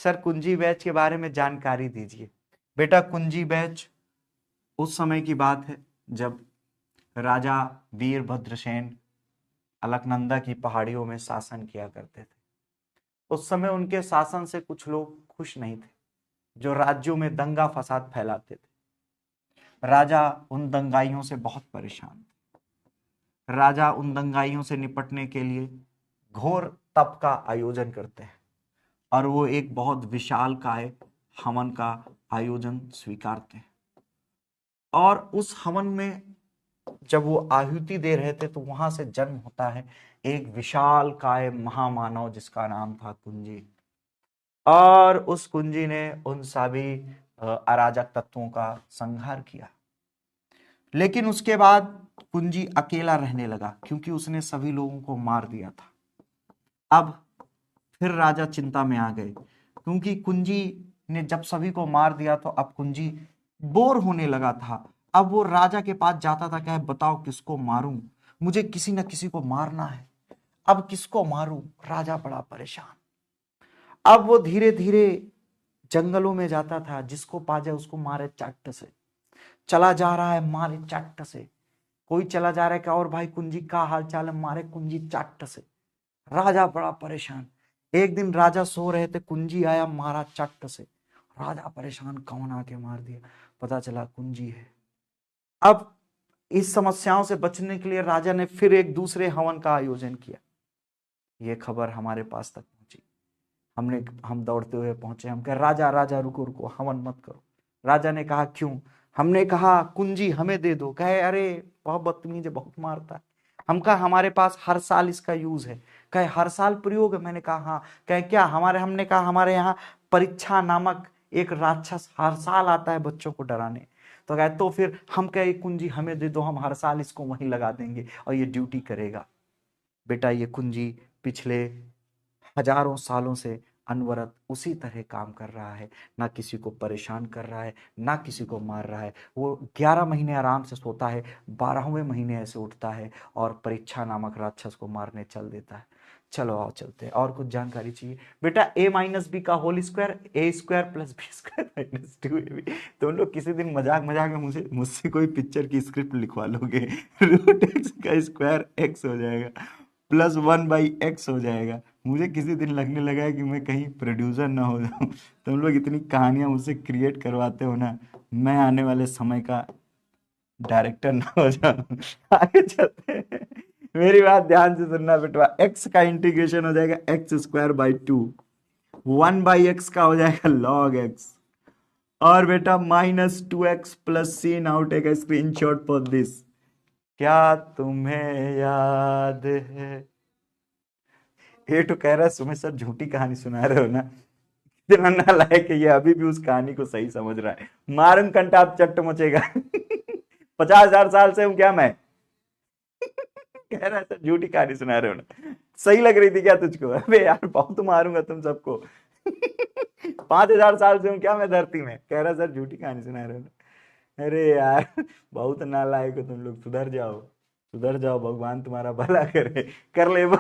Sir कुंजी batch के बारे में जानकारी दीजिए। बेटा कुंजी बैच उस समय की बात है जब राजा वीरभद्रसेन अलकनंदा की पहाड़ियों में शासन किया करते थे। उस समय उनके शासन से कुछ लोग खुश नहीं थे, जो राज्यों में दंगा फसाद फैलाते थे। राजा उन दंगाइयों से बहुत परेशान थे। राजा उन दंगाइयों से निपटने के लिए घोर तप का आयोजन करते हैं और वो एक बहुत विशालकाय हवन का आयोजन स्वीकारते हैं। और उस हवन में जब वो आहुति दे रहे थे तो वहां से जन्म होता है एक विशालकाय महामानव जिसका नाम था कुंजी। और उस कुंजी ने उन सभी अराजक तत्वों का संहार किया। लेकिन उसके बाद कुंजी अकेला रहने लगा क्योंकि उसने सभी लोगों को मार दिया था। अब फिर राजा चिंता में आ गए क्योंकि कुंजी ने जब सभी को मार दिया तो अब कुंजी बोर होने लगा था। अब वो राजा के पास जाता था, कहे बताओ किसको मारूं, मुझे किसी न किसी को मारना है, अब किसको मारूं। राजा बड़ा परेशान। अब वो धीरे धीरे जंगलों में जाता था, जिसको पा जाए उसको मारे चट्ट से। चला जा रहा है मारे चट्ट से। कोई चला जा रहा है कि और भाई कुंजी का हाल चाल है, मारे कुंजी चट्ट से। राजा बड़ा परेशान। एक दिन राजा सो रहे थे, कुंजी आया मारा चट्ट से। राजा परेशान, कौन आके मार दिया। पता चला कुंजी है। अब इस समस्याओं से बचने के लिए राजा ने फिर एक दूसरे हवन का आयोजन किया। ये खबर हमारे पास तक पहुंची। हम दौड़ते हुए पहुंचे। हम कह राजा राजा रुको रुको, हवन मत करो। राजा ने कहा क्यों। हमने कहा कुंजी हमें दे दो। कहे अरे बहुत बदतमीज है, बहुत मारता है। हम कहा हमारे पास हर साल इसका यूज है। कहे हर साल प्रयोग है। मैंने कहा हाँ। कहे क्या हमने कहा हमारे यहाँ परीक्षा नामक एक राक्षस हर साल आता है बच्चों को डराने। तो कहे तो फिर हम कहे कुंजी हमें दे दो, हम हर साल इसको वहीं लगा देंगे और ये ड्यूटी करेगा। बेटा ये कुंजी पिछले हजारों सालों से अनवरत उसी तरह काम कर रहा है। ना किसी को परेशान कर रहा है, ना किसी को मार रहा है। वो 11 महीने आराम से सोता है, 12वें महीने ऐसे उठता है और परीक्षा नामक राक्षस को मारने चल देता है। चलो आओ चलते हैं। और कुछ जानकारी चाहिए बेटा। a माइनस बी का whole square A square plus B square minus 2ab। तुम लोग किसी दिन मजाक मजाक में मुझसे कोई पिक्चर की स्क्रिप्ट लिखवा लोगे। रूट एक्स का स्क्वायर एक्स हो जाएगा प्लस 1/x हो जाएगा। मुझे किसी दिन लगने लगा है कि मैं कहीं प्रोड्यूसर ना हो जाऊं। तुम लोग इतनी कहानियां मुझसे क्रिएट करवाते हो ना, मैं आने वाले समय का डायरेक्टर ना हो जाऊं। आगे चलते हैं। मेरी बात ध्यान से सुनना बेटवा। x का इंटीग्रेशन हो जाएगा x²/2। 1/x का हो जाएगा log x। और बेटा -2x+c। Now take a screenshot for this. क्या तुम्हें याद है। ये तो कह रहा है सुमित सर झूठी कहानी सुना रहे हो ना। इतना नालायक है ये, अभी भी उस कहानी को सही समझ रहा है। मारूं कंटा चट्ट मचेगा। 50,000 साल से हूं क्या मैं। कह रहा है सर झूठी कहानी सुना रहे हो ना। सही लग रही थी क्या तुझको। अबे यार बहुत मारूंगा तुम सबको। 5,000 साल से हूं क्या मैं धरती में। कह रहा सर झूठी कहानी सुना रहे हो ना। अरे यार बहुत नालायक हो तुम लोग। सुधर जाओ सुधर जाओ, भगवान तुम्हारा भला करे। कर ले वो।